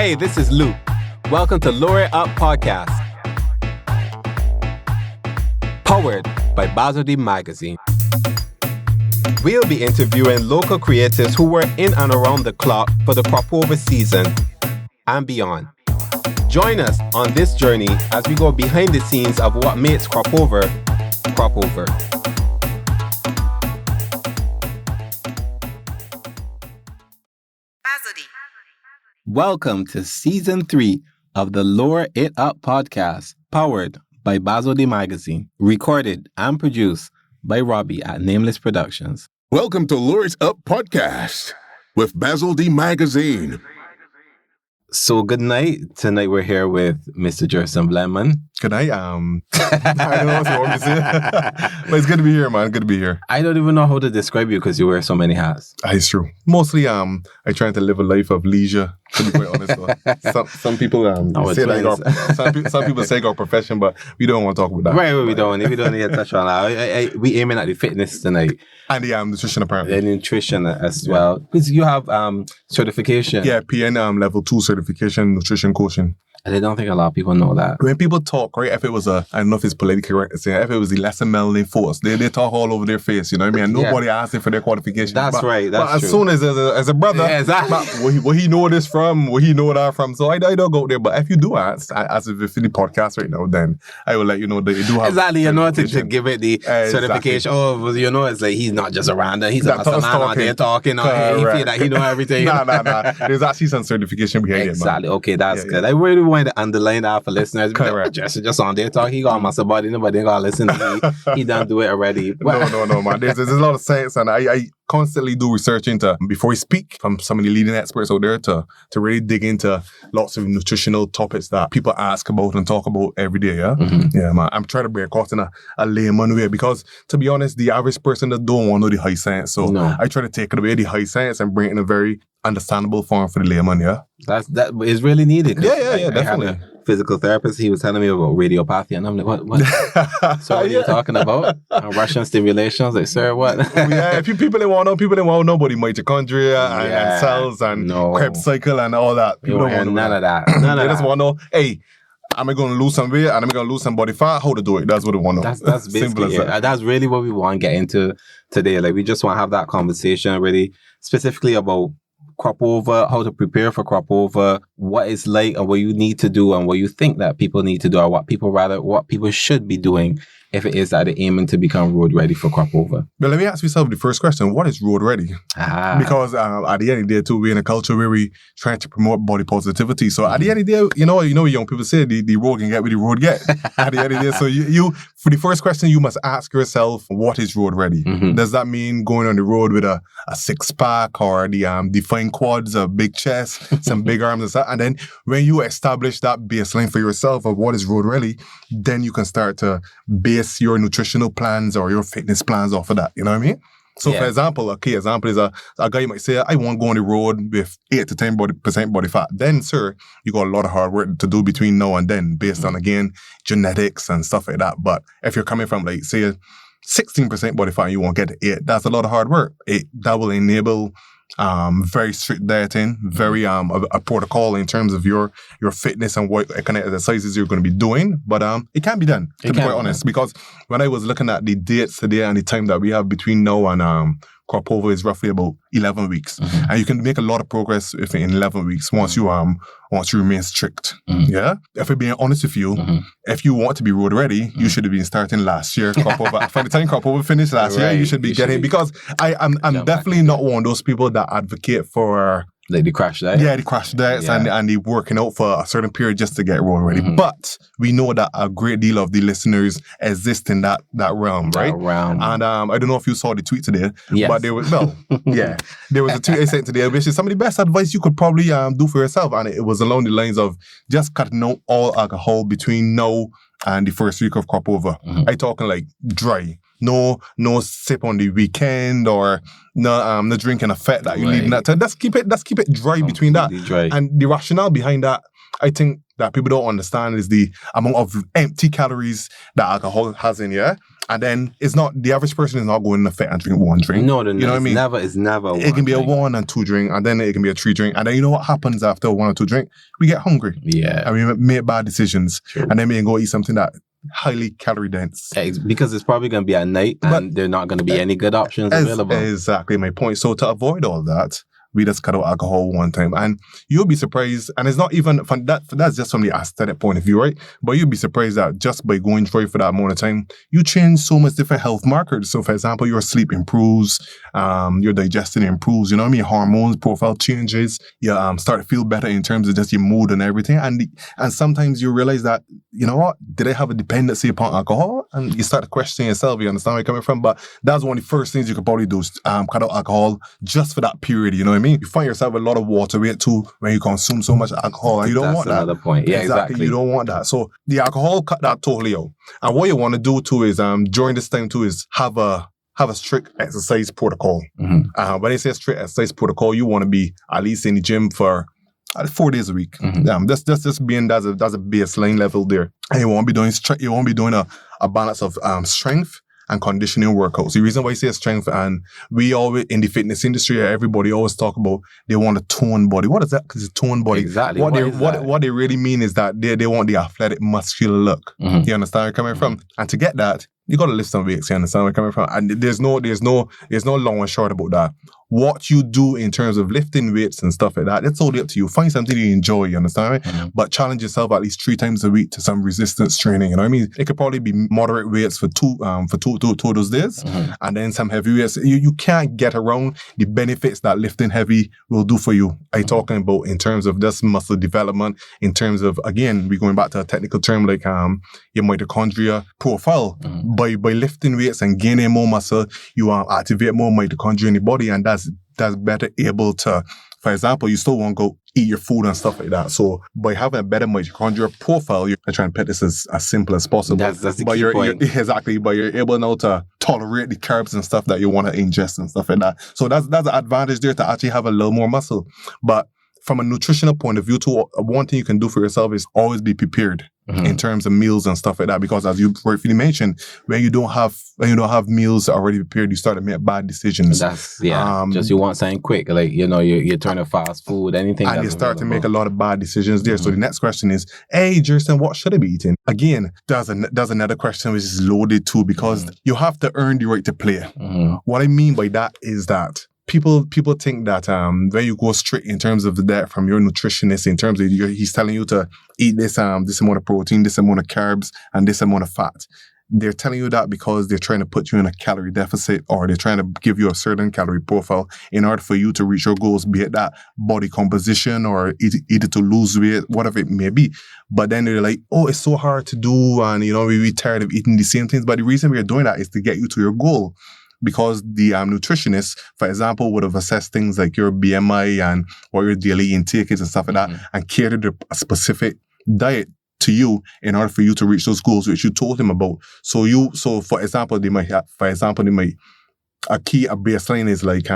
Hey, this is Luke. Welcome to Lower It Up Podcast. Powered by Bazodi Magazine. We'll be interviewing local creators who were in and around the clock for the crop over season and beyond. Join us on this journey as we go behind the scenes of what makes crop over, crop over. Welcome to Season 3 of the Lower It Up Podcast, powered by Bazodi Magazine, recorded and produced by Robbie at Nameless Productions. Welcome to Lower It Up Podcast with Bazodi Magazine. So good night. Tonight we're here with Mr. Gerston Blenman. Good night. I don't know what you want me to say. But it's good to be here, man. Good to be here. I don't even know how to describe you because you wear so many hats. It's true. Mostly, I try to live a life of leisure, to be quite honest. Some people say like some people say our profession, but we don't want to talk about that. Right, we don't need to touch on that. We aiming at the fitness tonight. And the nutrition, apparently. The nutrition as well. Because you have certification. Yeah, PN level 2 certification, nutrition coaching. And I don't think a lot of people know that. When people talk, right, if it was I don't know if it's politically correct to say, if it was the lesser melanin force, they talk all over their face, you know what I mean? And nobody asks them for their qualification. That's right, that's but true. As soon as a brother, yeah, exactly. where he know this from, where he know that from. So I don't go there. But if you do ask, as if it's in the podcast right now, then I will let you know that you do have exactly, you know, to give it the certification. Oh, you know, it's like he's not just a random, he's a master man out there talking. He feel like he know everything. Nah. There's actually some certification behind it, man. Exactly. Okay, that's good. I really want to underline that for listeners. Correct. Just on there talk, he got master body, nobody gonna listen to me. He done do it already. No, man. There's a lot of science, and I constantly do research into, before I speak, from some of the leading experts out there to really dig into lots of nutritional topics that people ask about and talk about every day, yeah? Mm-hmm. Yeah, man. I'm trying to break out in a layman way because, to be honest, the average person that don't want to know the high science, so I try to take it away, the high science, and bring it in a very understandable form for the layman, yeah? That is really needed. Yeah, definitely. I had a physical therapist, he was telling me about radiopathy, and I'm like, what? So what are you talking about? Russian stimulation? I was like, sir, what? Yeah, people didn't want to know about the mitochondria and cells and Krebs cycle and all that. People don't want to know none of that. They just want to know, hey, am I going to lose some weight and am I going to lose some body fat? How to do it? That's what they want to know. That's basically it. That's really what we want to get into today. Like, we just want to have that conversation really specifically about crop over, how to prepare for crop over, what it's like and what you need to do and what you think that people need to do or what people should be doing if it is that they're aiming to become road ready for crop over. But let me ask yourself the first question. What is road ready? Because at the end of the day too, we're in a culture where we try to promote body positivity. So at the end of the day, you know what young people say, the road can get what the road get. At the end of the day, so you for the first question, you must ask yourself, what is road ready? Mm-hmm. Does that mean going on the road with a six-pack or the defined quads, a big chest, some big arms and stuff? And then when you establish that baseline for yourself of what is road ready, then you can start to base your nutritional plans or your fitness plans off of that. You know what I mean? So, for example, a key example is a guy might say, I want to go on the road with 8 to 10% body fat. Then, sir, you got a lot of hard work to do between now and then based on, again, genetics and stuff like that. But if you're coming from, like, say, 16% body fat and you won't get to 8, that's a lot of hard work. That will enable very strict dieting, very a protocol in terms of your fitness and what kind of exercises you're going to be doing. But it can be done, to be quite honest, because when I was looking at the dates today and the time that we have between now and crop over is roughly about 11 weeks. Mm-hmm. And you can make a lot of progress in 11 weeks once you remain strict. Mm-hmm. Yeah? If I'm being honest with you, if you want to be road ready, you should have been starting last year. Crop over. By the time crop over finished last year, you should be getting, because I'm definitely not one of those people that advocate for like the crash diet? Yeah, the crash diets and the working out for a certain period just to get road ready. Mm-hmm. But we know that a great deal of the listeners exist in that realm, right? And I don't know if you saw the tweet today, but there was, there was a tweet I sent today, which is some of the best advice you could probably do for yourself. And it was along the lines of just cutting out all alcohol between now and the first week of crop over. Mm-hmm. I talking like dry. no sip on the weekend, or no drinking effect that you need in that time. Let's keep it dry between that. Dry. And the rationale behind that, I think that people don't understand, is the amount of empty calories that alcohol has in here. And then it's not, the average person is not going to fit and drink one drink. No, you know what I mean? It's never one. It can be a 1 and 2 drink, and then it can be a 3 drink. And then you know what happens after 1 or 2 drink? We get hungry. Yeah. And we make bad decisions. True. And then we can go eat something that highly calorie dense. Because it's probably going to be at night, and there are not going to be any good options available. Exactly my point. So to avoid all that, we just cut out alcohol one time, and you'll be surprised. And it's not even from that's just from the aesthetic point of view, right? But you'll be surprised that just by going dry for that amount of time, you change so much different health markers. So, for example, your sleep improves, your digestion improves. You know what I mean? Hormones profile changes. You start to feel better in terms of just your mood and everything. And sometimes you realize that, you know what? Did I have a dependency upon alcohol? And you start to question yourself. You understand where I'm coming from? But that's one of the first things you could probably do is cut out alcohol just for that period. You know what I mean? You find yourself with a lot of water weight too when you consume so much alcohol, and you don't want that. That's another point. Yeah, exactly. You don't want that. So the alcohol, cut that totally out. And what you want to do too is during this time too is have a strict exercise protocol. Mm-hmm. When I say strict exercise protocol, you want to be at least in the gym for 4 days a week. Mm-hmm. That's being that's a baseline level there. And you won't be doing a balance of strength and conditioning workouts. The reason why I say strength, and we always, in the fitness industry, everybody always talk about they want a toned body. What is that? Because it's toned body. Exactly. What they really mean is that they want the athletic, muscular look. Mm-hmm. You understand where I'm coming from? And to get that, you got to lift some weights. You understand where I'm coming from? And there's no long and short about that. What you do in terms of lifting weights and stuff like that, it's totally up to you. Find something you enjoy, you understand, right? Mm-hmm. But challenge yourself at least 3 times a week to some resistance training. You know what I mean? It could probably be moderate weights for two of those days, mm-hmm. and then some heavy weights. You can't get around the benefits that lifting heavy will do for you. I'm talking about in terms of just muscle development, in terms of, again, we're going back to a technical term like your mitochondria profile. Mm-hmm. By lifting weights and gaining more muscle, you activate more mitochondria in the body, and that's better able to, for example, you still want to go eat your food and stuff like that. So by having a better mitochondria profile, you're trying to put this as simple as possible. That's the key point. Exactly, but you're able now to tolerate the carbs and stuff that you want to ingest and stuff like that. So that's an advantage there to actually have a little more muscle. But from a nutritional point of view, too, one thing you can do for yourself is always be prepared. Mm-hmm. In terms of meals and stuff like that, because as you rightfully mentioned, when you don't have meals already prepared, you start to make bad decisions. Just you want something quick, like you're turning fast food, anything, and you start to make a lot of bad decisions there. Mm-hmm. So the next question is, hey, Gerston, what should I be eating? Again, there's another question which is loaded too, because you have to earn the right to play. Mm-hmm. What I mean by that is that people think that when you go straight in terms of the diet from your nutritionist, in terms of he's telling you to eat this amount of protein, this amount of carbs, and this amount of fat. They're telling you that because they're trying to put you in a calorie deficit, or they're trying to give you a certain calorie profile in order for you to reach your goals, be it that body composition or either to lose weight, whatever it may be. But then they're like, oh, it's so hard to do, and we're tired of eating the same things. But the reason we're doing that is to get you to your goal. Because the nutritionist, for example, would have assessed things like your BMI and what your daily intake is and stuff like that, and catered a specific diet to you in order for you to reach those goals which you told them about. So for example, they might a baseline is like,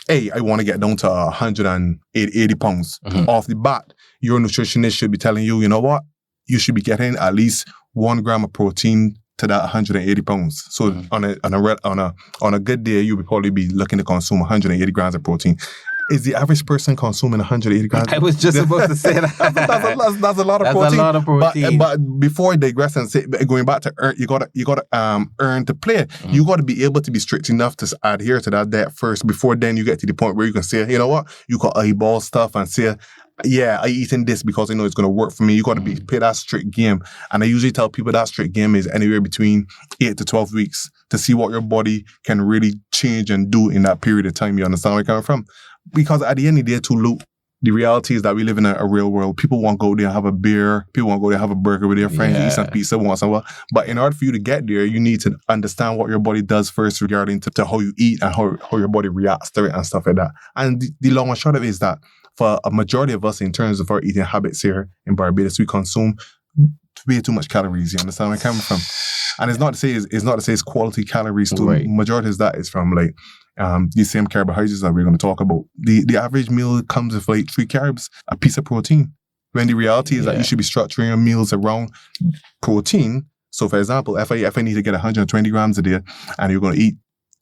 hey, I want to get down to 180 pounds. Mm-hmm. Off the bat, your nutritionist should be telling you, you know what? You should be getting at least 1 gram of protein to that 180 pounds. So on a good day, you would probably be looking to consume 180 grams of protein. Is the average person consuming 180 grams? I was just supposed to say that. that's a lot of protein. That's a lot of protein. But before I digress and say, going back to earn, you gotta earn to play. Mm-hmm. You gotta be able to be strict enough to adhere to that diet first. Before then, you get to the point where you can say, you know what, you can eyeball stuff and say, yeah, I eating this because I know it's going to work for me. You got to play that strict game. And I usually tell people that strict game is anywhere between 8 to 12 weeks to see what your body can really change and do in that period of time. You understand where I'm coming from? Because at the end of the day, too, Luke, the reality is that we live in a real world. People want to go there and have a beer. People want to go there and have a burger with their friends, eat some pizza once in a while. But in order for you to get there, you need to understand what your body does first regarding to how you eat and how your body reacts to it and stuff like that. And the long and short of it is that for a majority of us, in terms of our eating habits here in Barbados, we consume way too much calories. You understand where I'm coming from? And it's not to say it's quality calories too. Right. Majority of that is from like these same carbohydrates that we're going to talk about. The average meal comes with like 3 carbs, a piece of protein. When the reality is that you should be structuring your meals around protein. So for example, if I need to get 120 grams a day and you're going to eat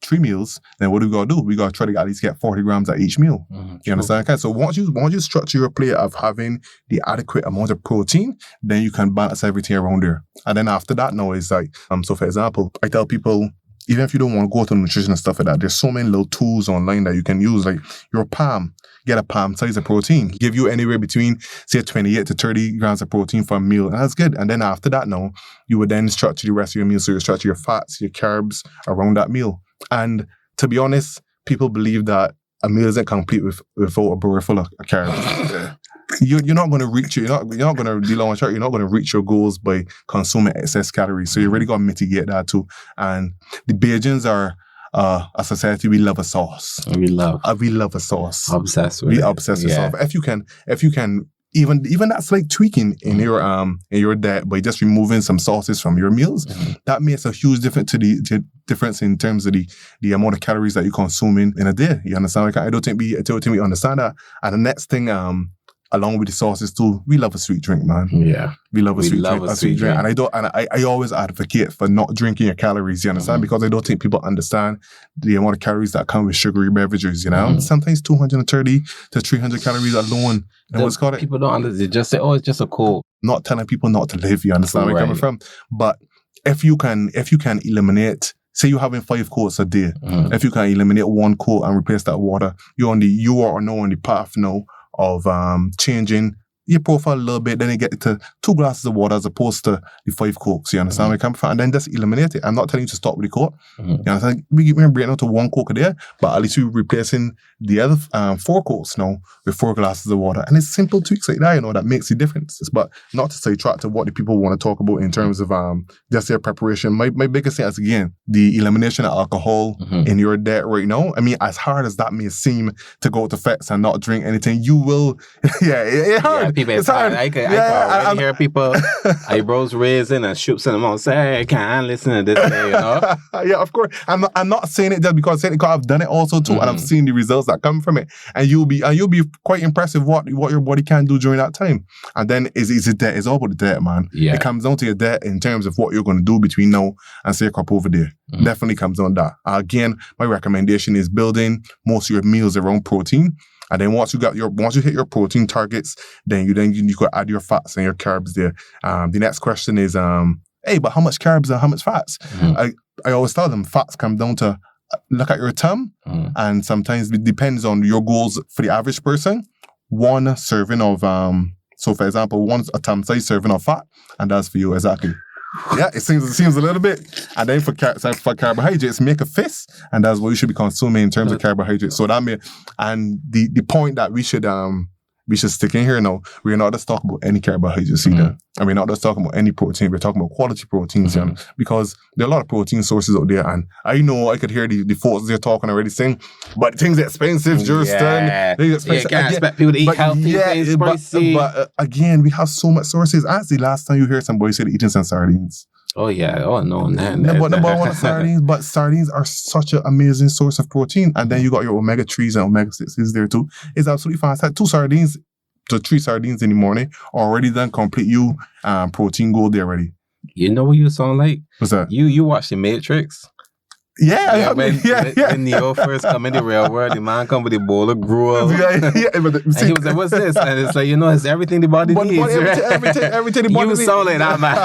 3 meals, then what do we got to do? We got to try to at least get 40 grams at each meal. You understand? Okay, so once you structure your plate of having the adequate amount of protein, then you can balance everything around there. And then after that, now it's like, so for example, I tell people, even if you don't want to go to nutrition and stuff like that, there's so many little tools online that you can use, like your palm. Get a palm size of protein. Give you anywhere between, say, 28 to 30 grams of protein for a meal. And that's good. And then after that, now, you would then structure the rest of your meal. So you structure your fats, your carbs around that meal. And to be honest, people believe that a meal isn't complete without a burger full of carbs. You're not going to reach it. You're not going to be long and short. You're not going to reach your goals by consuming excess calories. So you really got to mitigate that too. And the Bajans are a society, we love a sauce. We love a sauce. Obsessed with it. We obsessed with sauce. If you can, even that's like tweaking in your diet by just removing some sauces from your meals. That makes a huge difference to the difference in terms of the amount of calories that you consume in a day. You understand? Like, I don't think we understand that. And the next thing, along with the sauces too, we love a sweet drink, man. Yeah. We love a sweet drink. And I always advocate for not drinking your calories, you understand? Because I don't think people understand the amount of calories that come with sugary beverages, you know? Sometimes 230 to 300 calories alone. And what's called it? People don't understand. They just say, oh, it's just a cold. Not telling people not to live, you understand where I'm coming from? But if you can eliminate, say you're having 5 Cokes a day, if you can eliminate 1 Coke and replace that water, you are now on the path now of changing your profile a little bit, then you get to 2 glasses of water as opposed to the 5 Cokes. You understand where I come from? And then just eliminate it. I'm not telling you to stop with the Coke. You understand? We're bringing out to 1 Coke a day, but at least we're replacing the other 4 Cokes now with 4 glasses of water. And it's simple tweaks like that, that makes the difference. But not to say track to what the people want to talk about in terms of just their preparation. My biggest thing is, again, the elimination of alcohol in your diet right now. I mean, as hard as that may seem to go to fats and not drink anything, you will, it's hard. It's hard. I can already hear people eyebrows raising and shoots in the mouth say, hey, I can't listen to this day, Yeah, of course. I'm not saying it just because I've done it also too, and I've seen the results that come from it. And you'll be quite impressed with what your body can do during that time. And then it's all about the diet, man. Yeah. It comes down to your diet in terms of what you're going to do between now and say a crop over there. Definitely comes down to that. Again, my recommendation is building most of your meals around protein. And then once you hit your protein targets, then you could add your fats and your carbs there. The next question is, hey, but how much carbs and how much fats? I always tell them fats come down to look at your tongue, and sometimes it depends on your goals for the average person. 1 serving of so for example, 1 a thumb size serving of fat, and that's for you exactly. Yeah, it seems a little bit. And then for carbohydrates, make a fist, and that's what you should be consuming in terms of carbohydrates. So that and the point that we should stick in here now, we're not just talking about any carbohydrates either. And we're not just talking about any protein, we're talking about quality proteins, because there are a lot of protein sources out there, and I know I could hear the folks they're talking already saying, but things are expensive, Gerston. You can't expect people to eat healthy, but again, we have so much sources. As the last time you hear somebody say they're eating some sardines. Oh yeah, no. But number one is sardines, but sardines are such an amazing source of protein. And then you got your omega-3s and omega-6s there too. It's absolutely fantastic. 2 sardines to 3 sardines in the morning already done complete you protein goal there already. You know what you sound like? What's that? You watch The Matrix? When Neo first come in the real world, the man come with a bowl of gruel. And he was like, what's this? And it's like, it's everything the body needs. Everything the body needs. You sound like that, man.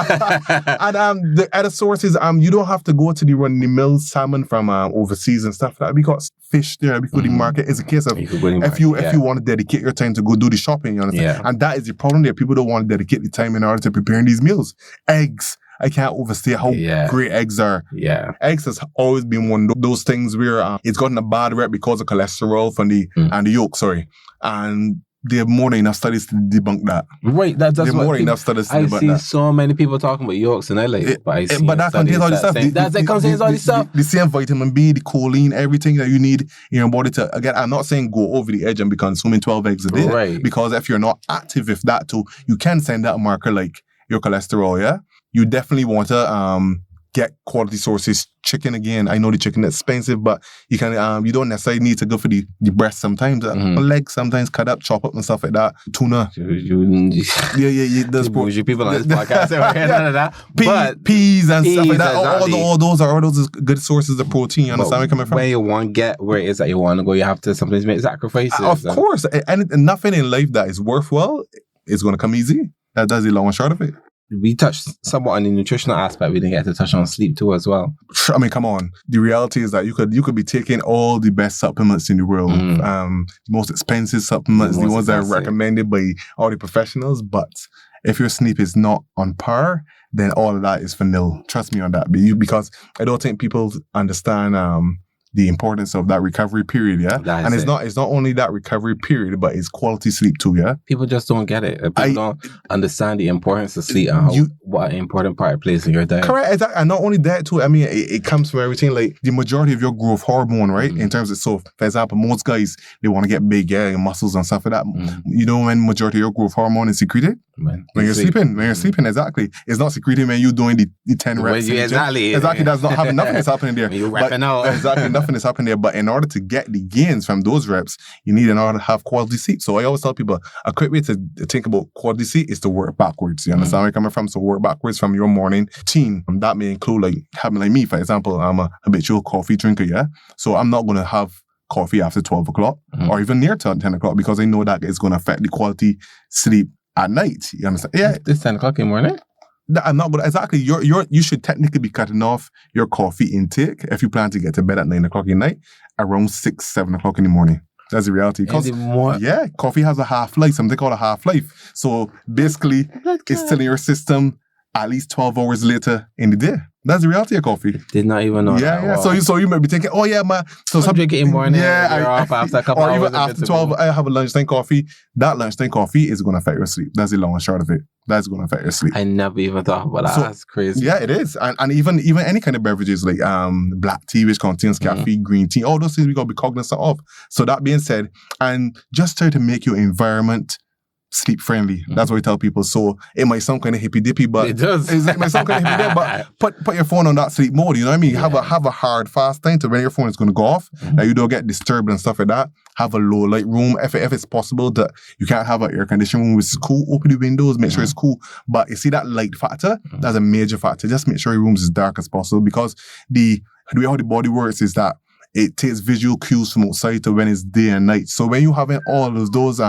And the other sources, you don't have to go to the run-of-the-mill salmon from overseas and stuff like that. We got fish there because the market is a case of if you want to dedicate your time to go do the shopping, you understand? Yeah. And that is the problem there. People don't want to dedicate the time in order to preparing these meals. Eggs. I can't overstate how great eggs are. Yeah. Eggs has always been one of those things where it's gotten a bad rep because of cholesterol from and the yolk, and there are more than enough studies to debunk that. Right, that's there are more than enough studies to debunk that. I see so many people talking about yolks and I like but that contains all this stuff. That contains all this stuff. The same vitamin B, the choline, everything that you need in your body to, again, I'm not saying go over the edge and be consuming 12 eggs a day. Right. Because if you're not active with that too, you can send that marker like your cholesterol, yeah? You definitely want to get quality sources. Chicken, again, I know the chicken is expensive, but you can you don't necessarily need to go for the breast sometimes. Legs sometimes cut up, chop up and stuff like that. Tuna. There's bougie people on this podcast. None of that. Peas and stuff like that. Exactly. All those are good sources of protein. You understand where I'm coming from? Where you want to get where it is that you want to go, you have to sometimes make sacrifices. Of course. And nothing in life that is worthwhile is going to come easy. That's the long and short of it. We touched somewhat on the nutritional aspect. We didn't get to touch on sleep too as well. I mean, come on. The reality is that you could be taking all the best supplements in the world, the most expensive supplements, the ones that are recommended by all the professionals. But if your sleep is not on par, then all of that is for nil. Trust me on that. Because I don't think people understand the importance of that recovery period, yeah? And it's not only that recovery period, but it's quality sleep too, yeah? People just don't get it. People don't understand the importance of sleep and what an important part it plays in your diet. Correct, exactly. And not only that too, I mean, it comes from everything, like the majority of your growth hormone, right? In terms of, so for example, most guys, they want to get big, yeah, and muscles and stuff like that. You know when majority of your growth hormone is secreted? When you're sleeping. When you're sleeping, exactly. It's not secreted when you're doing the 10 reps. Exactly. That's not having nothing is happening there. You're rapping out. Exactly, nothing is happening there. But in order to get the gains from those reps, you need in order to have quality sleep. So I always tell people, a quick way to think about quality sleep is to work backwards. You understand where I'm coming from? So work backwards from your morning routine. That may include like having like me, for example, I'm a habitual coffee drinker, yeah? So I'm not going to have coffee after 12 o'clock or even near 10 o'clock because I know that it's going to affect the quality sleep at night. You understand? Yeah. It's 10 o'clock in the morning? I'm not going to, exactly. You should technically be cutting off your coffee intake if you plan to get to bed at 9 o'clock at night, around 6, 7 o'clock in the morning. That's the reality. Yeah, coffee has a half-life, something called a half-life. So basically, it's telling your system at least 12 hours later in the day. That's the reality of coffee. Did not even know that. Yeah. Wow. So you might be thinking, oh yeah, man. So I'm drinking in the morning. Yeah, you're off after a couple or hours. Or even after 12, I have a lunchtime coffee. That lunchtime coffee is going to affect your sleep. That's the long and short of it. That's going to affect your sleep. I never even thought about that. That's crazy. Yeah, it is. And even any kind of beverages like black tea, which contains caffeine, green tea, all those things we got to be cognizant of. So that being said, and just try to make your environment sleep friendly. That's what we tell people. So it might sound kind of hippy dippy, but it does. It might sound kind of hippy dippy, but put your phone on that sleep mode. You know what I mean? Have a hard fast time to when your phone is going to go off. That you don't get disturbed and stuff like that. Have a low light room if it's possible. That you can't have an air conditioning room which is cool. Open the windows, make sure it's cool. But you see that light factor? That's a major factor. Just make sure your room is as dark as possible because the way how the body works is that it takes visual cues from outside to when it's day and night. So when you're having all of those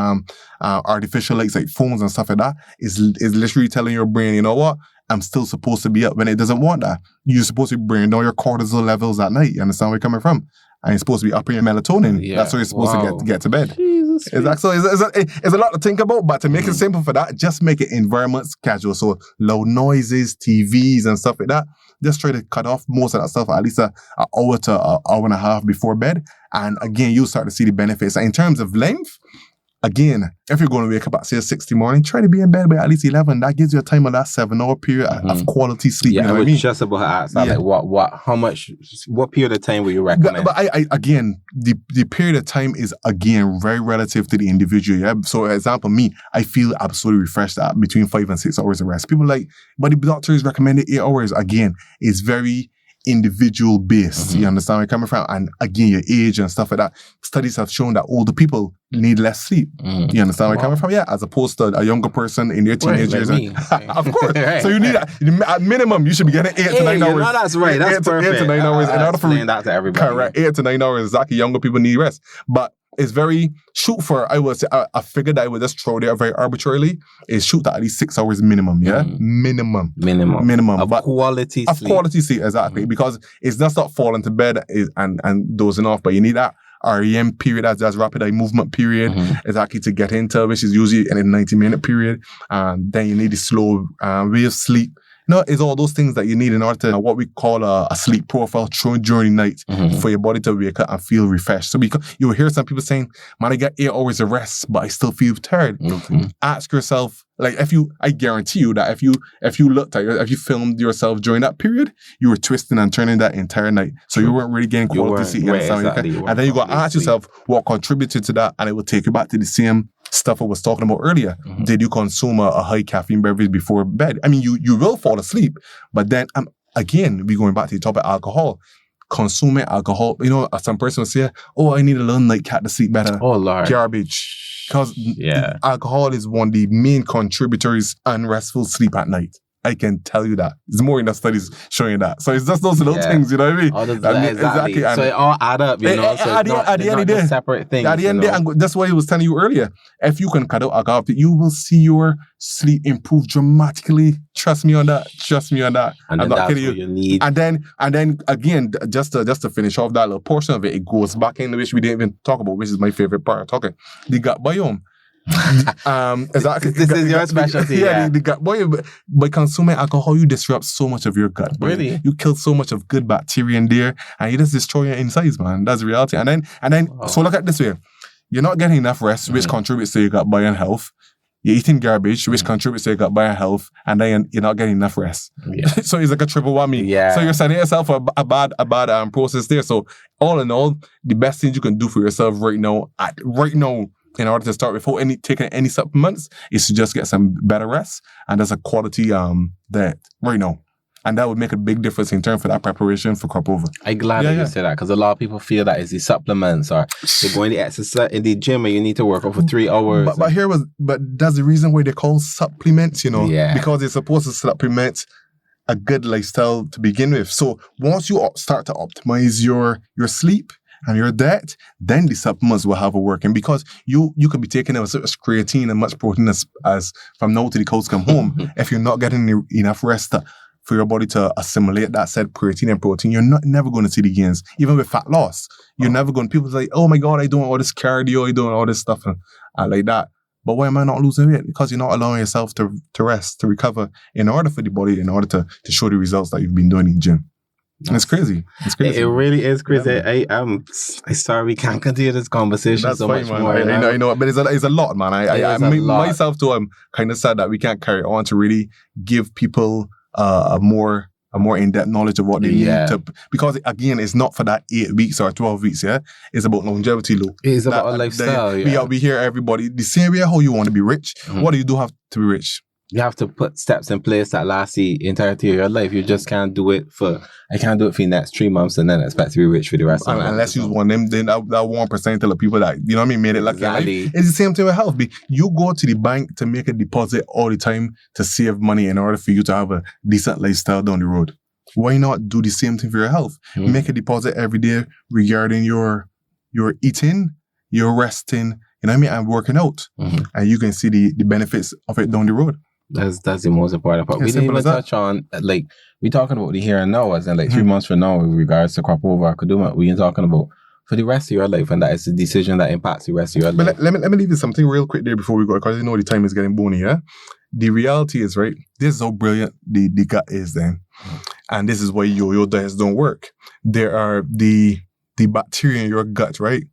artificial lights like phones and stuff like that, it's literally telling your brain, you know what? I'm still supposed to be up when it doesn't want that. You're supposed to be bringing down your cortisol levels at night. You understand where you're coming from? And you're supposed to be upping your melatonin. Yeah. That's where you're supposed to get to bed. Jesus. Exactly. So it's a lot to think about, but to make it simple for that, just make it environments casual. So loud noises, TVs and stuff like that. Just try to cut off most of that stuff at least an hour to an hour and a half before bed. And again, you'll start to see the benefits. And in terms of length, again, if you're going to wake up at say 6 in the morning, try to be in bed by at least 11. That gives you a time of that 7-hour period of quality sleep. Yeah, you know what I was mean? just about to ask that. Like what period of time would you recommend? But I again, the period of time is again very relative to the individual. Yeah. So, for example, me, I feel absolutely refreshed at between 5 and 6 hours of rest. People like, but the doctors recommended 8 hours. Again, it's very individual based. You understand where I'm coming from? And again, your age and stuff like that. Studies have shown that older people need less sleep. You understand where I'm coming from? Yeah, as opposed to a younger person in their teenage years. Of course. So you need at minimum, you should be getting 8 to 9 hours. No, that's right. That's perfect. 8 to 9 hours. In order for that to everybody. Correct. 8 to 9 hours. Exactly. Younger people need rest. But it's very shoot for, I would say, a figure that I would just throw there very arbitrarily is shoot at least 6 hours minimum, yeah? Minimum. Of quality sleep. Of quality sleep, exactly. Because it's just not falling to bed and dozing off, but you need that REM period, that's rapid eye movement period, exactly to get into, which is usually in a 90-minute period. Then you need the slow wave sleep. No, it's all those things that you need in order to what we call a sleep profile during the night for your body to wake up and feel refreshed. So because you will hear some people saying, man, I got 8 hours of rest, but I still feel tired. Ask yourself, like I guarantee you that if you filmed yourself during that period, you were twisting and turning that entire night. So you weren't really getting quality sleep. And then you got to ask yourself what contributed to that, and it will take you back to the same stuff I was talking about earlier. Did you consume a high caffeine beverage before bed? I mean, you will fall asleep, but then again, we going back to the topic alcohol. Consuming alcohol, some person will say, "Oh, I need a little nightcap to sleep better." Oh Lord, garbage. Because alcohol is one of the main contributors unrestful sleep at night. I can tell you that. There's more enough studies showing that. So it's just those little things, you know what I mean? Exactly. So it all add up, you know? So at the end of the day, separate things. At the end of the day, that's what I was telling you earlier. If you can cut out alcohol, you will see your sleep improve dramatically. Trust me on that. And I'm not kidding you. You need. And then again, just to finish off that little portion of it, it goes back in which we didn't even talk about, which is my favorite part of talking. The gut biome. Exactly. This is your specialty. The gut. By consuming alcohol, you disrupt so much of your gut. Really? You kill so much of good bacteria in there, and you just destroy your insides, man. That's the reality. And then, so look at it this way: you're not getting enough rest, which contributes to your gut biome health. You're eating garbage, which contributes to your gut biome health, and then you're not getting enough rest. Yeah. So it's like a triple whammy. Yeah. So you're setting yourself for a bad process there. So all in all, the best thing you can do for yourself right now, in order to start without taking any supplements, is to just get some better rest, and there's a quality diet right now. And that would make a big difference in terms of that preparation for crop over. I'm glad that you said that, because a lot of people feel that it's the supplements, or they're going to exercise in the gym and you need to work out for 3 hours. But that's the reason why they call supplements, because they're supposed to supplement a good lifestyle to begin with. So once you start to optimize your sleep and your diet, then the supplements will have a working, because you could be taking as much creatine and much protein as from now to the cows come home. If you're not getting enough rest for your body to assimilate that said creatine and protein, you're never going to see the gains. Even with fat loss, you're never going. People say, "Oh my God, I'm doing all this cardio, I'm doing all this stuff and like that." But why am I not losing weight? Because you're not allowing yourself to rest, to recover, in order for the body, in order to show the results that you've been doing in the gym. It's crazy. It really is crazy. Yeah, I'm sorry we can't continue this conversation. That's so fine, much man. more. I know, but it's a lot, man. I myself too, I'm kind of sad that we can't carry on to really give people a more in-depth knowledge of what they need to, because again, it's not for that 8 weeks or 12 weeks. It's about longevity, Luke. It's about a lifestyle. We hear everybody the same way how you want to be rich. What do you do have to be rich? You have to put steps in place that last the entirety of your life. You just can't do it for the next 3 months and then expect to be rich for the rest of the life. Unless you want them, then that 1% of the people that, you know what I mean, made it lucky. Exactly. It's the same thing with health. You go to the bank to make a deposit all the time to save money in order for you to have a decent lifestyle down the road. Why not do the same thing for your health? Make a deposit every day regarding your eating, your resting, you know what I mean, and working out. And you can see the benefits of it down the road. That's the most important part. We didn't even touch on, we talking about the here and now, as in 3 months from now, with regards to crop over or Kaduma. We ain't talking about for the rest of your life, and that is the decision that impacts the rest of your life. Let me leave you something real quick there before we go, because I know the time is getting bony, yeah? The reality is, right, this is how brilliant the gut is then. And this is why yo-yo diets don't work. There are the bacteria in your gut, right,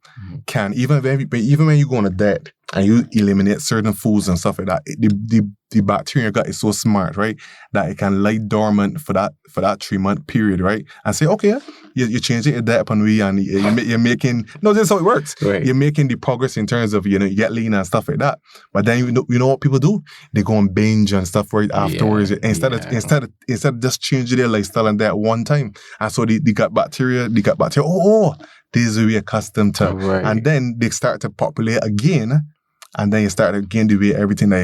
can, even when you go on a diet and you eliminate certain foods and stuff like that, the bacteria in your gut is so smart, right, that it can lie dormant for that 3-month period, right, and say, okay, you're changing your diet upon we, and you're making, no, this is how it works. Right. You're making the progress in terms of, you get lean and stuff like that. But then you know what people do? They go on binge and stuff right afterwards, instead of just changing their lifestyle and that one time. And so the gut bacteria, this is what we're accustomed to. Right. And then they start to populate again. And then you start to gain the weight, everything that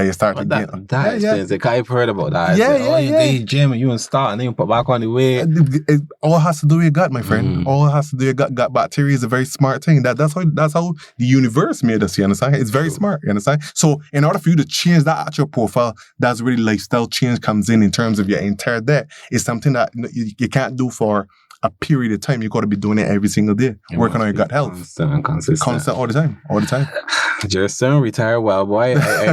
you start to gain. That explains it. I've heard about that. You go gym and you start and then you put back on the weight. It all has to do with your gut, my friend. All has to do with your gut. Gut bacteria is a very smart thing. That's how the universe made us, you understand? It's very smart, you understand? So in order for you to change that actual profile, that's really lifestyle change comes in terms of your entire diet. It's something that you can't do for a period of time. You got to be doing it every single day, working on your gut health. Constant all the time. Gerston, retire well, boy. I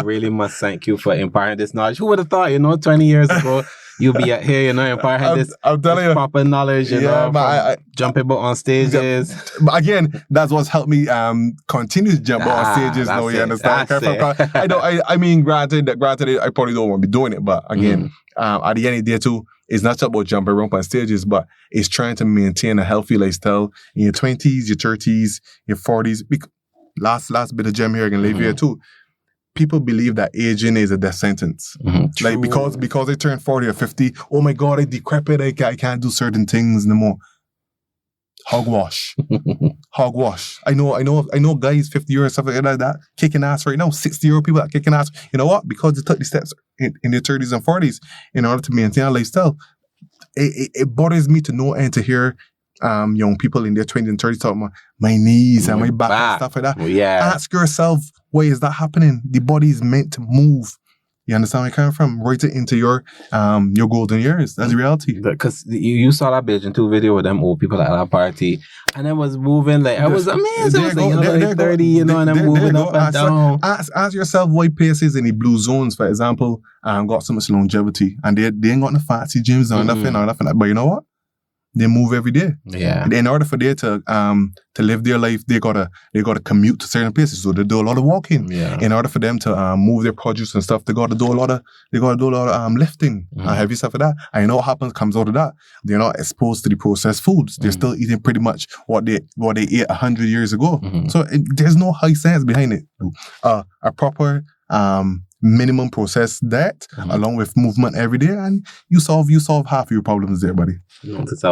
really must thank you for imparting this knowledge. Who would have thought, 20 years ago, you'll be out here, imparting this proper knowledge, jumping about on stages. But again, that's what's helped me continue to jump out on stages. No, you understand? I mean, granted, I probably don't want to be doing it, but again, at the end of the day too, it's not just about jumping around on stages, but it's trying to maintain a healthy lifestyle in your 20s, your 30s, your 40s. Last bit of gem here I can leave here too. people believe that aging is a death sentence. Like because they turn 40 or 50, oh my God, I decrepit, I can't do certain things anymore. Hogwash. Hogwash. I know guys 50 years, stuff like that, kicking ass right now. 60-year-old people that kicking ass. You know what? Because they took the steps in their 30s and 40s in order to maintain a lifestyle. It bothers me to no end to hear young people in their 20s and 30s talking about my knees and my back and stuff like that. Well, yeah. Ask yourself, why is that happening? The body is meant to move. You understand where I come from? Right into your golden years. That's the reality. Because you saw that Beijing 2 video with them old people at that party, and it was moving like I was amazed. It was like 30, you know, and I'm moving up and down. Ask yourself why places in the blue zones, for example, got so much longevity, and they ain't got no fancy gyms or nothing like that. But you know what? They move every day. Yeah. In order for them to live their life, they gotta commute to certain places. So they do a lot of walking. Yeah. In order for them to move their produce and stuff, they gotta do a lot of lifting and heavy stuff like that. And you know what comes out of that? They're not exposed to the processed foods. They're still eating pretty much what they ate 100 years ago. So there's no high science behind it. A proper minimum processed diet along with movement every day, and you solve half of your problems there, buddy.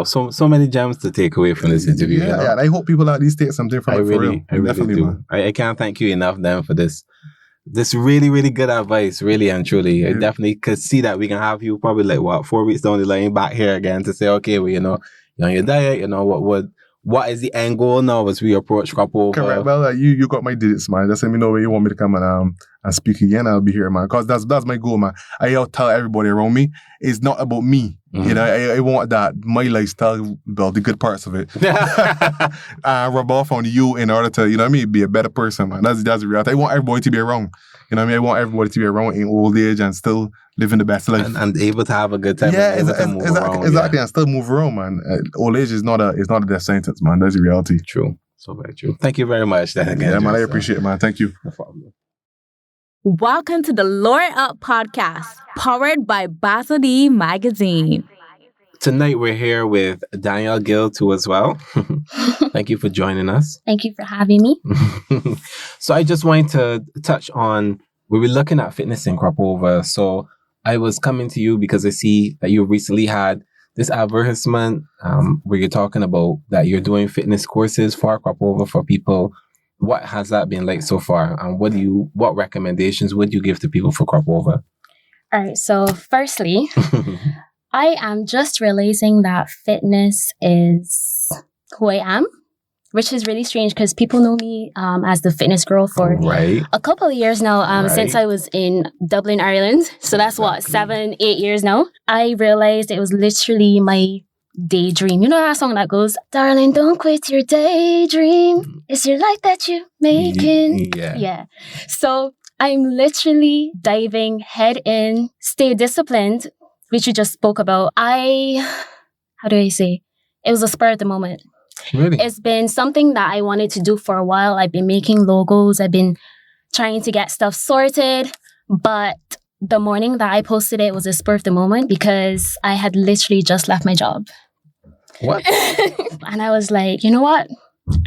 So many gems to take away from this interview. Yeah, and I hope people at least take something from it for real. I really Definitely, do. man. I can't thank you enough, then, for this really, really good advice, really and truly. Yeah. I definitely could see that we can have you probably 4 weeks down the line back here again to say, okay, well, you're on your diet, what is the end goal now as we approach crop over? Correct. Well, you got my digits, man. Just let me know when you want me to come and speak again. I'll be here, man. Because that's my goal, man. I tell everybody around me, it's not about me. You know, I want that my lifestyle, well, the good parts of it, rub off on you in order to, you know what I mean, be a better person, man. That's the reality. I want everybody to be around. You know what I mean? I want everybody to be around in old age and still living the best life. And able to have a good time. Yeah, exactly. And still move around, man. Old age is not a death sentence, man. That's the reality. True. So very true. Thank you very much. Then again, yeah, man, I appreciate it, man. Thank you. No problem. Welcome to the Lore Up Podcast, powered by Basel D Magazine. Tonight we're here with Danielle Gill too as well. Thank you for joining us. Thank you for having me. So I just wanted to touch on, we were looking at fitness in crop over. So I was coming to you because I see that you recently had this advertisement where you're talking about that you're doing fitness courses for crop over for people. What has that been like so far? And what recommendations would you give to people for crop over? All right. So firstly, I am just realizing that fitness is who I am, which is really strange because people know me as the fitness girl for a couple of years now, since I was in Dublin, Ireland. So that's 7-8 years now. I realized it was literally my daydream. You know that song that goes, darling, don't quit your daydream. It's your life that you're making. Yeah. So I'm literally diving head in, stay disciplined, which you just spoke about. How do I say? It was a spur at the moment. Really? It's been something that I wanted to do for a while. I've been making logos. I've been trying to get stuff sorted. But the morning that I posted it was a spur of the moment because I had literally just left my job. What? And I was like, you know what?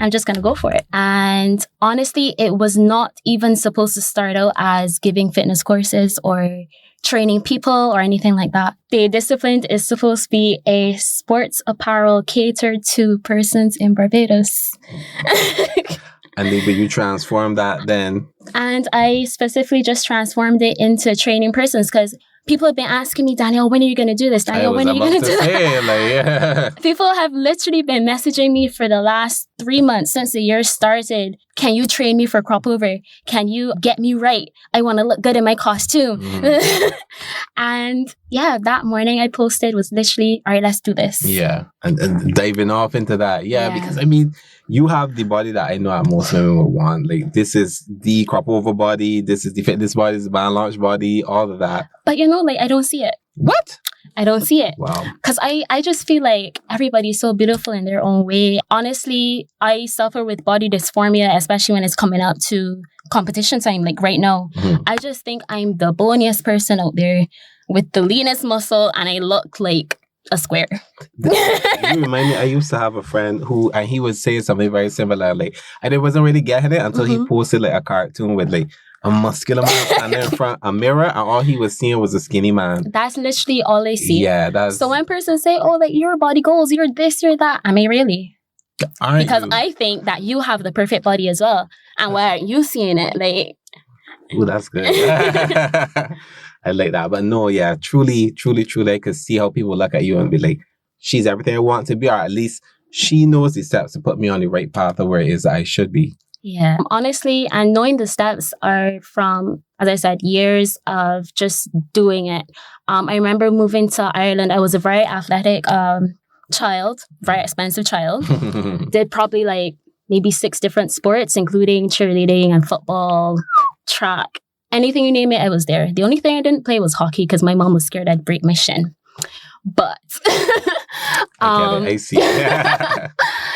I'm just going to go for it. And honestly, it was not even supposed to start out as giving fitness courses or training people or anything like that. The Disciplined is supposed to be a sports apparel catered to persons in Barbados. And maybe you transformed that then. And I specifically just transformed it into training persons because people have been asking me, Danielle, when are you going to do this? Danielle, when are you going to do that? People have literally been messaging me for the last 3 months since the year started. Can you train me for crop over? Can you get me right? I want to look good in my costume. And yeah, that morning I posted was literally, all right, let's do this. Yeah. And diving off into that. Yeah, because I mean, you have the body that I know that most women would want. Like, this is the crop over body. This is the fitness body. This is the band launch body. All of that. But you know, like, I don't see it. What? I don't see it. Wow. Because I just feel like everybody's so beautiful in their own way. Honestly, I suffer with body dysphoria, especially when it's coming out to competition time, like right now. I just think I'm the boniest person out there with the leanest muscle and I look like a square. You remind me, I used to have a friend who, and he was saying something very similar, like, and I wasn't really getting it until he posted like a cartoon with like a muscular man standing in front of a mirror, and all he was seeing was a skinny man. That's literally all they see. Yeah, that's... So when persons say, oh, like, your body goals, you're this, you're that, I mean, really? Because I think that you have the perfect body as well. And why aren't you seeing it? Like... Ooh, that's good. I like that. But no, yeah, truly, I could see how people look at you and be like, she's everything I want to be, or at least she knows the steps to put me on the right path of where it is I should be. Yeah, honestly, and knowing the steps are from, as I said, years of just doing it. I remember moving to Ireland. I was a very athletic child, very expensive child. Did probably like maybe 6 different sports, including cheerleading and football, track. Anything you name it, I was there. The only thing I didn't play was hockey because my mom was scared I'd break my shin. But I see.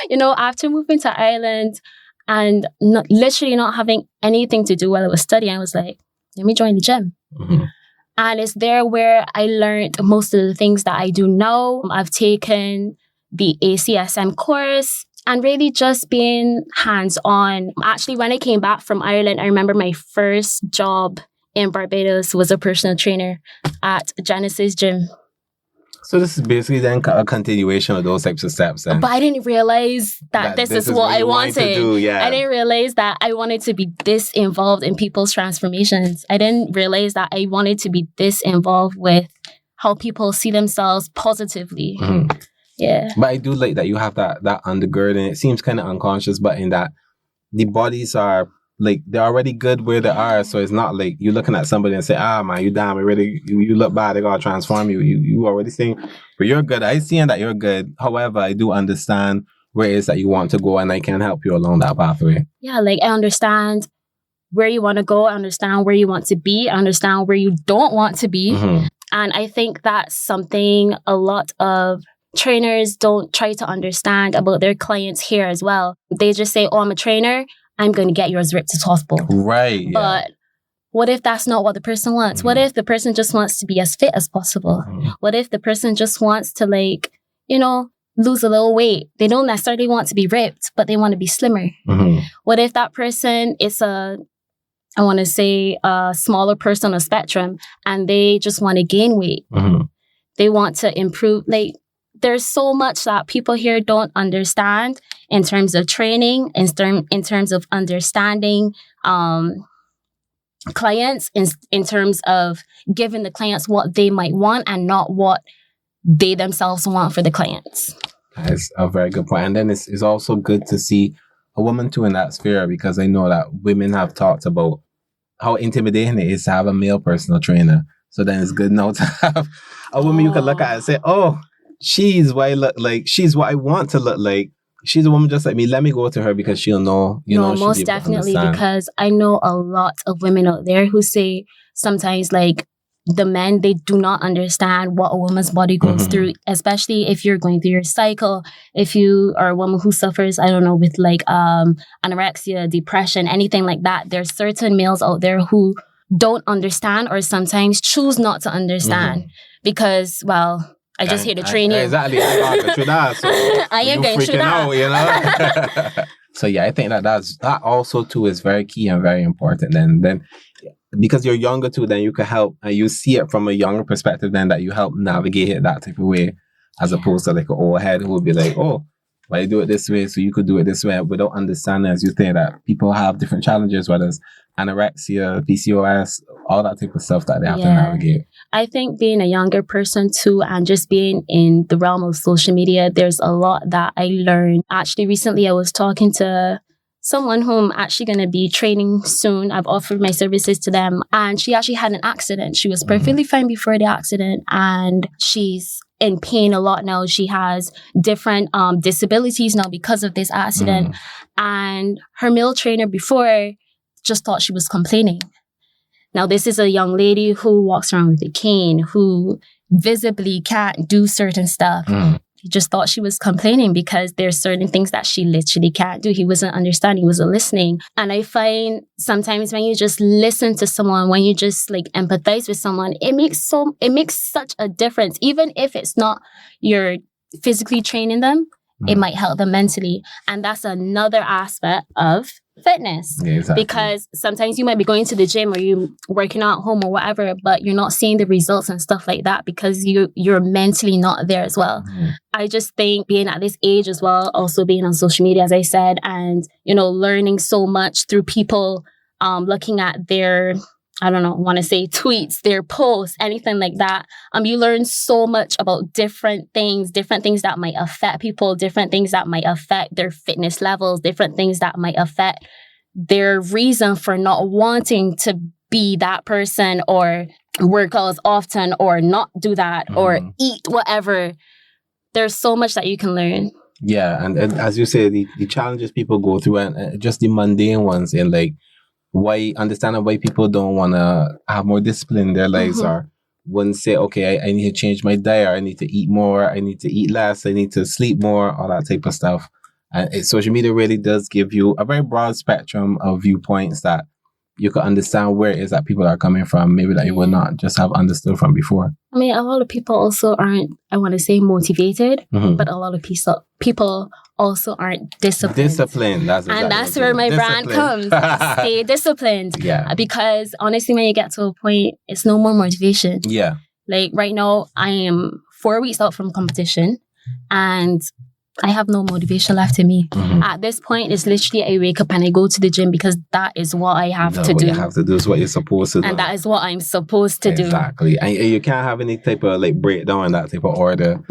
you know, after moving to Ireland and literally not having anything to do while I was studying, I was like, let me join the gym. Mm-hmm. And it's there where I learned most of the things that I do now. I've taken the ACSM course and really just being hands-on. Actually, when I came back from Ireland, I remember my first job in Barbados was a personal trainer at Genesis Gym. So this is basically then a continuation of those types of steps. Then. But I didn't realize that this is what I wanted. To do, yeah. I didn't realize that I wanted to be this involved in people's transformations. I didn't realize that I wanted to be this involved with how people see themselves positively. Mm-hmm. Yeah. But I do like that you have that undergirding. It seems kind of unconscious, but in that the bodies are like, they're already good where they are. So it's not like you're looking at somebody and say, man, you damn, you look bad, they're going to transform you. You already saying, but you're good. I see that you're good. However, I do understand where it is that you want to go and I can help you along that pathway. Yeah, like I understand where you want to go. I understand where you want to be. I understand where you don't want to be. Mm-hmm. And I think that's something a lot of trainers don't try to understand about their clients here as well. They just say, I'm a trainer. I'm going to get you as ripped as possible. Right. Yeah. But what if that's not what the person wants? Mm-hmm. What if the person just wants to be as fit as possible? Mm-hmm. What if the person just wants to lose a little weight? They don't necessarily want to be ripped, but they want to be slimmer. Mm-hmm. What if that person is a smaller person on a spectrum and they just want to gain weight? Mm-hmm. They want to improve. There's so much that people here don't understand in terms of training, in terms of understanding clients, in terms of giving the clients what they might want and not what they themselves want for the clients. That's a very good point. And then it's also good to see a woman too in that sphere, because I know that women have talked about how intimidating it is to have a male personal trainer. So then it's good now to have a woman you can look at and say, she's what I look like. She's what I want to look like. She's a woman just like me. Let me go to her because she'll know. Most definitely, because I know a lot of women out there who say sometimes the men, they do not understand what a woman's body goes mm-hmm. through, especially if you're going through your cycle. If you are a woman who suffers, with anorexia, depression, anything like that, there's certain males out there who don't understand or sometimes choose not to understand mm-hmm. because, I just here to train you. Exactly. I ain't going through that. So yeah, I think that also too is very key and very important. Then because you're younger too, then you can help and you see it from a younger perspective. Then that you help navigate it that type of way, as opposed to an old head who will be like, why you do it this way? So you could do it this way without understanding, as you think, that people have different challenges, whether it's anorexia, PCOS, all that type of stuff that they have to navigate. I think being a younger person too, and just being in the realm of social media, there's a lot that I learned. Actually, recently I was talking to someone whom I'm actually going to be training soon. I've offered my services to them, and she actually had an accident. She was perfectly fine before the accident, and she's in pain a lot now. She has different disabilities now because of this accident. And her male trainer before just thought she was complaining. Now, this is a young lady who walks around with a cane, who visibly can't do certain stuff. He just thought she was complaining because there's certain things that she literally can't do. He wasn't understanding, he wasn't listening. And I find sometimes when you just listen to someone, when you just empathize with someone, it makes such a difference. Even if it's not you're physically training them, it might help them mentally. And that's another aspect of fitness. Yeah, exactly. Because sometimes you might be going to the gym or you working out at home or whatever, but you're not seeing the results and stuff like that because you're mentally not there as well. I just think being at this age as well, also being on social media, as I said, and, learning so much through people looking at their, I don't know, want to say tweets, their posts, anything like that. You learn so much about different things that might affect people, different things that might affect their fitness levels, different things that might affect their reason for not wanting to be that person or work out as often or not do that or eat whatever. There's so much that you can learn. Yeah, and as you say, the challenges people go through and just the mundane ones in like, understanding why people don't want to have more discipline in their lives or wouldn't say, okay, I need to change my diet, I need to eat more, I need to eat less, I need to sleep more, all that type of stuff. And social media really does give you a very broad spectrum of viewpoints that you can understand where it is that people are coming from, maybe that you would not just have understood from before. I mean, a lot of people also aren't, I want to say motivated, but a lot of people also aren't disciplined. Disciplined, that's exactly. And that's where my brand comes. Stay disciplined. Yeah. Because honestly, when you get to a point, it's no more motivation. Yeah. Like right now, I am 4 weeks out from competition and I have no motivation left in me. At this point, it's literally I wake up and I go to the gym because that is what I have to do. What you have to do is what you're supposed to do. And that is what I'm supposed to do. Exactly. And you can't have any type of like breakdown in that type of order.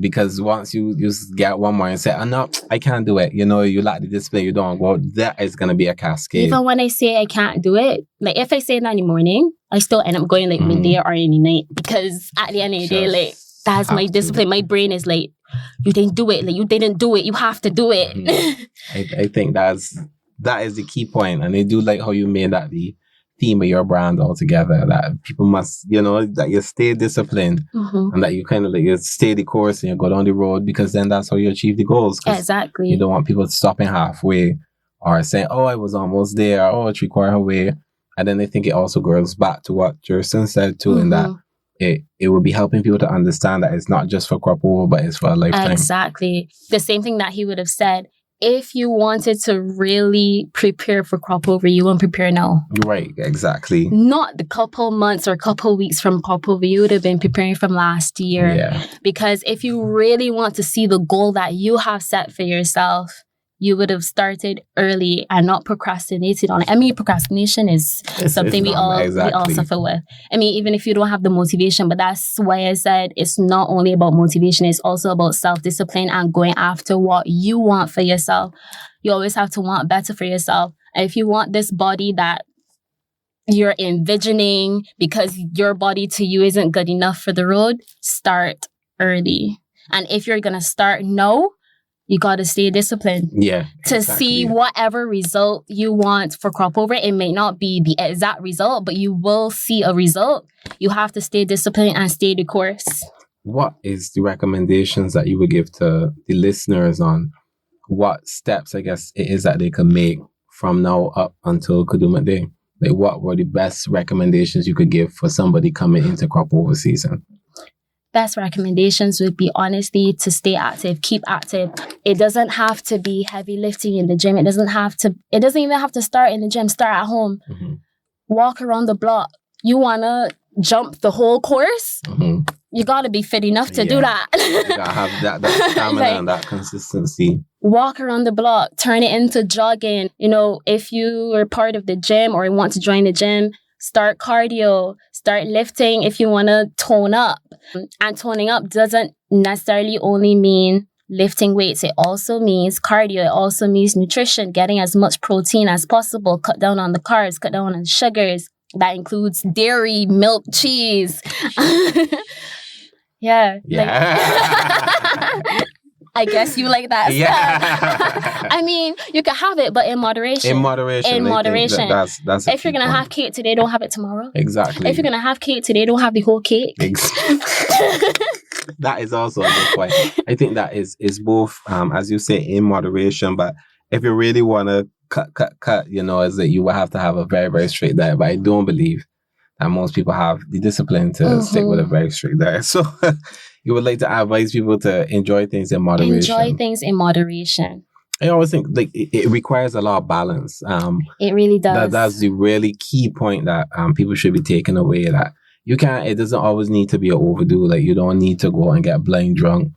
Because once you get one more and say, oh, no, I can't do it. You lack the discipline, you don't go, that is going to be a cascade. Even when I say I can't do it, like if I say that in the morning, I still end up going like midday or any night. Because at the end of the day, like that's my discipline. My brain is like, you didn't do it. Like you didn't do it. You have to do it. I think that is the key point. And I do like how you made that the theme of your brand altogether. That people must, that you stay disciplined and that you kind of like you stay the course and you go down the road because then that's how you achieve the goals. Exactly. You don't want people stopping halfway or saying, oh, I was almost there. Oh, it's required away. And then I think it also goes back to what Gerston said too, in that it will be helping people to understand that it's not just for crop over, but it's for a lifetime. Exactly. The same thing that he would have said. If you wanted to really prepare for crop over, you won't prepare now. Right, exactly. Not the couple months or couple weeks from crop over. You would have been preparing from last year. Yeah. Because if you really want to see the goal that you have set for yourself, you would have started early and not procrastinated on it. I mean, procrastination is something we all suffer with. I mean, even if you don't have the motivation, but that's why I said it's not only about motivation, it's also about self-discipline and going after what you want for yourself. You always have to want better for yourself. And if you want this body that you're envisioning because your body to you isn't good enough for the road, start early. And if you're going to start now, you got to stay disciplined. Yeah. To see whatever result you want for crop over. It may not be the exact result, but you will see a result. You have to stay disciplined and stay the course. What is the recommendations that you would give to the listeners on what steps, I guess, it is that they can make from now up until Kadooment Day? Like, what were the best recommendations you could give for somebody coming into crop over season? Best recommendations would be honestly to stay active, keep active. It doesn't have to be heavy lifting in the gym. It doesn't even have to start in the gym. Start at home. Walk around the block. You want to jump the whole course? You got to be fit enough to do that. You got to have that stamina and that consistency. Walk around the block. Turn it into jogging. If you are part of the gym or want to join the gym, start cardio, start lifting if you want to tone up. And toning up doesn't necessarily only mean lifting weights. It also means cardio. It also means nutrition, getting as much protein as possible, cut down on the carbs, cut down on sugars. That includes dairy, milk, cheese. Yeah. I guess you like that stuff. I mean, you can have it, but in moderation. In moderation. That's if you're going to have cake today, don't have it tomorrow. Exactly. If you're going to have cake today, don't have the whole cake. That is also a good point. I think that is both, as you say, in moderation, but if you really want to cut, is that you will have to have a very, very strict diet. But I don't believe that most people have the discipline to stick with a very strict diet. So you would like to advise people to enjoy things in moderation. Enjoy things in moderation. I always think like it requires a lot of balance. It really does. That's the really key point that people should be taking away, that you can't, it doesn't always need to be an overdo. Like, you don't need to go and get blind drunk.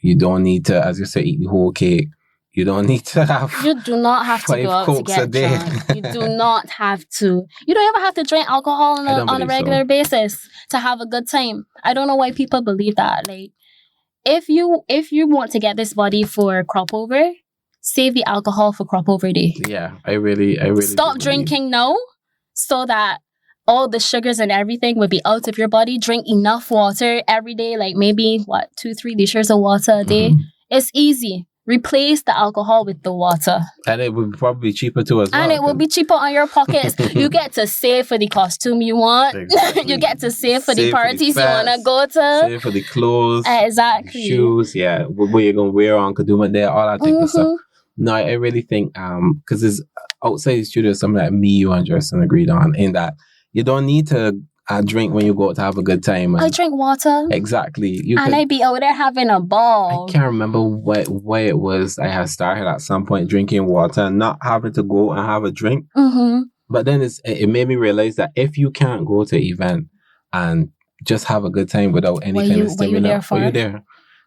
You don't need to, as you say, eat the whole cake. You don't need to have. You do not have to go out to get drunk. You do not have to. You don't ever have to drink alcohol on a regular basis to have a good time. I don't know why people believe that. Like, if you want to get this body for crop over, save the alcohol for crop over day. Yeah, I really stop drinking now, so that all the sugars and everything would be out of your body. Drink enough water every day, like maybe 2-3 liters of water a day. It's easy. Replace the alcohol with the water. And it would probably be cheaper too as well. And it will be cheaper on your pockets. You get to save for the costume you want. Exactly. You get to save for the parties you want to go to. Save for the clothes. Exactly. Shoes, yeah. What you're going to wear on Kaduma there, all that type of stuff. No, I really think, because there's outside the studio, something that me, you, and Gerston agreed on, in that you don't need to drink when you go out to have a good time. I drink water. Exactly. I be over there having a ball. I can't remember why it was I had started at some point drinking water and not having to go and have a drink. But then it made me realize that if you can't go to an event and just have a good time without any kind of stimulant, what are you there?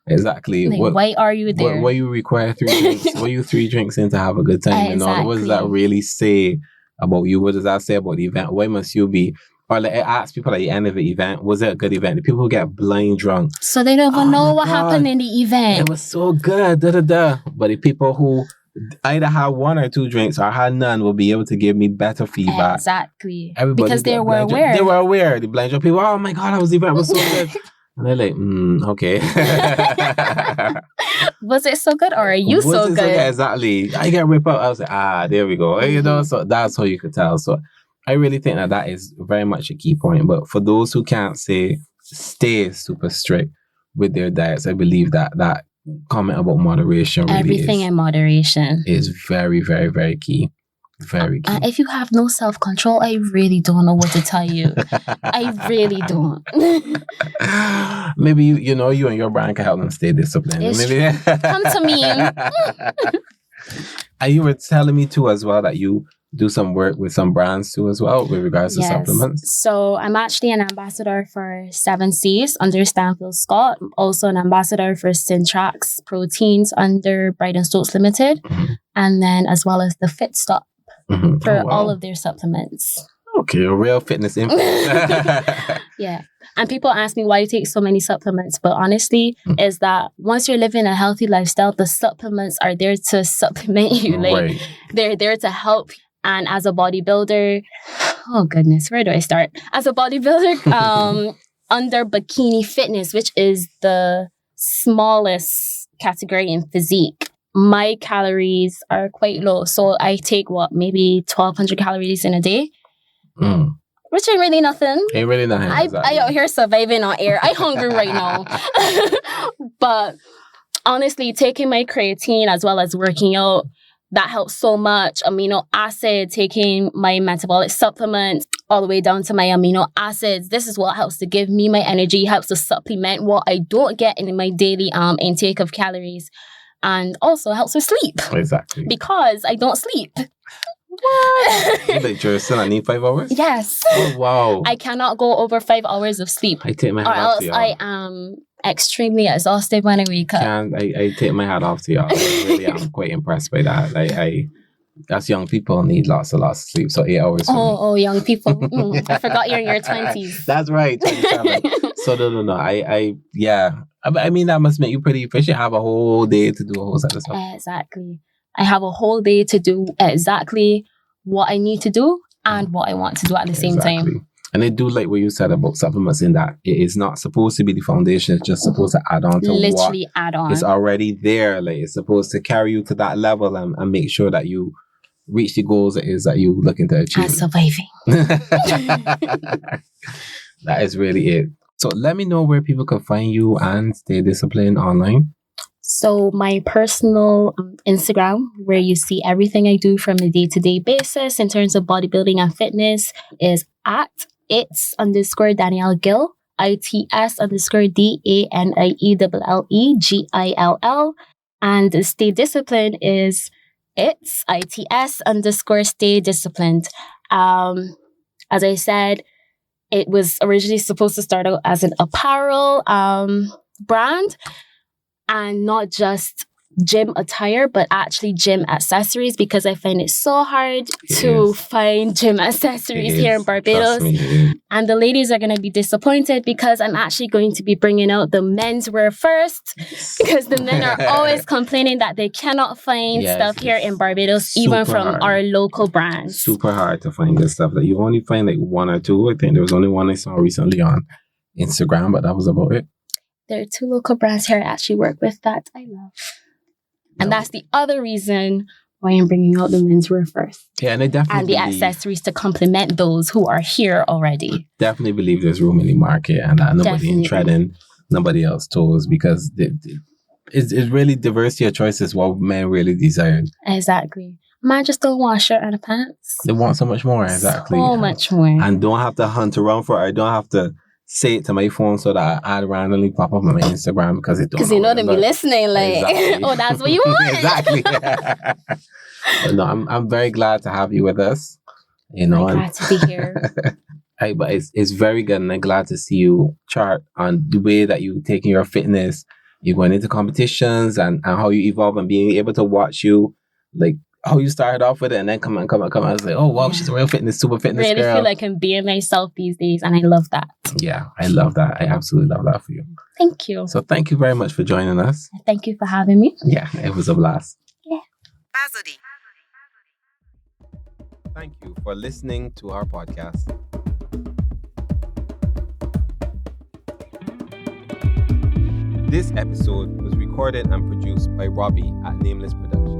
Exactly. Like, why are you there? Why you require 3 drinks? Why you 3 drinks in to have a good time? Exactly. What does that really say about you? What does that say about the event? Why must you be? Or like, I ask people at the end of the event, was it a good event? The people who get blind drunk. So they don't even know what happened in the event. It was so good. But the people who either had 1 or 2 drinks or had none will be able to give me better feedback. Exactly. Everybody because they were aware. They were aware. The blind drunk people, oh my God, the event was so good. And they're like, okay. Was it so good or are you so good? Exactly. I get ripped out. I was like, there we go. You know, so that's how you could tell. So I really think that is very much a key point. But for those who can't stay super strict with their diets, I believe that comment about moderation really everything in moderation is very, very, very key. Very key. If you have no self-control, I really don't know what to tell you. I really don't. Maybe you and your brand can help them stay disciplined. Maybe come to me. And you were telling me too as well that you do some work with some brands too as well with regards to supplements. So I'm actually an ambassador for 7Cs under Stanfield Scott. I'm also an ambassador for Syntrax Proteins under Bright & Stokes Limited. And then as well as the Fit Stop for all of their supplements. Okay, a real fitness influence. Yeah. And people ask me why you take so many supplements. But honestly, is that once you're living a healthy lifestyle, the supplements are there to supplement you. Like they're there to help. And as a bodybuilder, oh goodness, where do I start? As a bodybuilder, under Bikini Fitness, which is the smallest category in physique, my calories are quite low. So I take maybe 1,200 calories in a day. Which ain't really nothing. Ain't really nothing. I out here surviving on air. I hungry right now. But honestly, taking my creatine as well as working out, that helps so much. Amino acid, taking my metabolic supplements all the way down to my amino acids. This is what helps to give me my energy, helps to supplement what I don't get in my daily intake of calories. And also helps with sleep. Exactly. Because I don't sleep. What? You like Gerston, I need 5 hours? Yes. Oh, wow. I cannot go over 5 hours of sleep. I take my hat off to y'all. I am extremely exhausted when I wake up. I take my hat off to y'all. I really am quite impressed by that. Us young people need lots of sleep. So 8 hours. Oh, young people. I forgot you're in your 20s. That's right. 27. So no. I mean, that must make you pretty efficient. Have a whole day to do a whole set of stuff. Exactly. I have a whole day to do exactly what I need to do and what I want to do at the same time. And I do like what you said about supplements in that it is not supposed to be the foundation. It's just supposed to add on to literally add on. It's already there. Like, it's supposed to carry you to that level and make sure that you reach the goals it is that you looking to achieve. And surviving. That is really it. So let me know where people can find you and stay disciplined online. So my personal Instagram, where you see everything I do from a day-to-day basis in terms of bodybuilding and fitness, is at its_Danielle Gill, ITS_DANIELLEGILL. And Stay Disciplined is it's ITS_stay disciplined. As I said, it was originally supposed to start out as an apparel brand, and not just gym attire, but actually gym accessories, because I find it so hard to find gym accessories here in Barbados. And the ladies are going to be disappointed because I'm actually going to be bringing out the menswear first, because the men are always complaining that they cannot find stuff here in Barbados, even from our local brands. Super hard to find this stuff. Like, you only find like one or two. I think there was only one I saw recently on Instagram, but that was about it. There are 2 local brands here I actually work with that I love. And that's the other reason why I'm bringing out the menswear first. Yeah, and I definitely and the accessories to complement those who are here already. Definitely believe there's room in the market, and that nobody ain't treading nobody else's toes, because it's really diversity of choices what men really desire. Exactly. Man just don't want a shirt and a pants. They want so much more. Exactly. So much more. And don't have to hunt around for it. I don't have to say it to my phone so that I randomly pop up on my Instagram because it don't. Because you know they be listening, like, exactly. Oh, that's what you want. Exactly. But no, I'm very glad to have you with us. You know, I'm glad to be here. But it's very good, and I'm glad to see you chart on the way that you taking your fitness, you're going into competitions, and how you evolve, and being able to watch you, like, how you started off with it, and then come on. I was like, oh wow, she's a real super fitness really girl. Feel like I'm being myself these days, and I love that. Yeah, I love that. I absolutely love that for you. Thank you. So thank you very much for joining us. Thank you for having me. Yeah, it was a blast. Yeah. Thank you for listening to our podcast. This episode was recorded and produced by Robbie at Nameless Productions.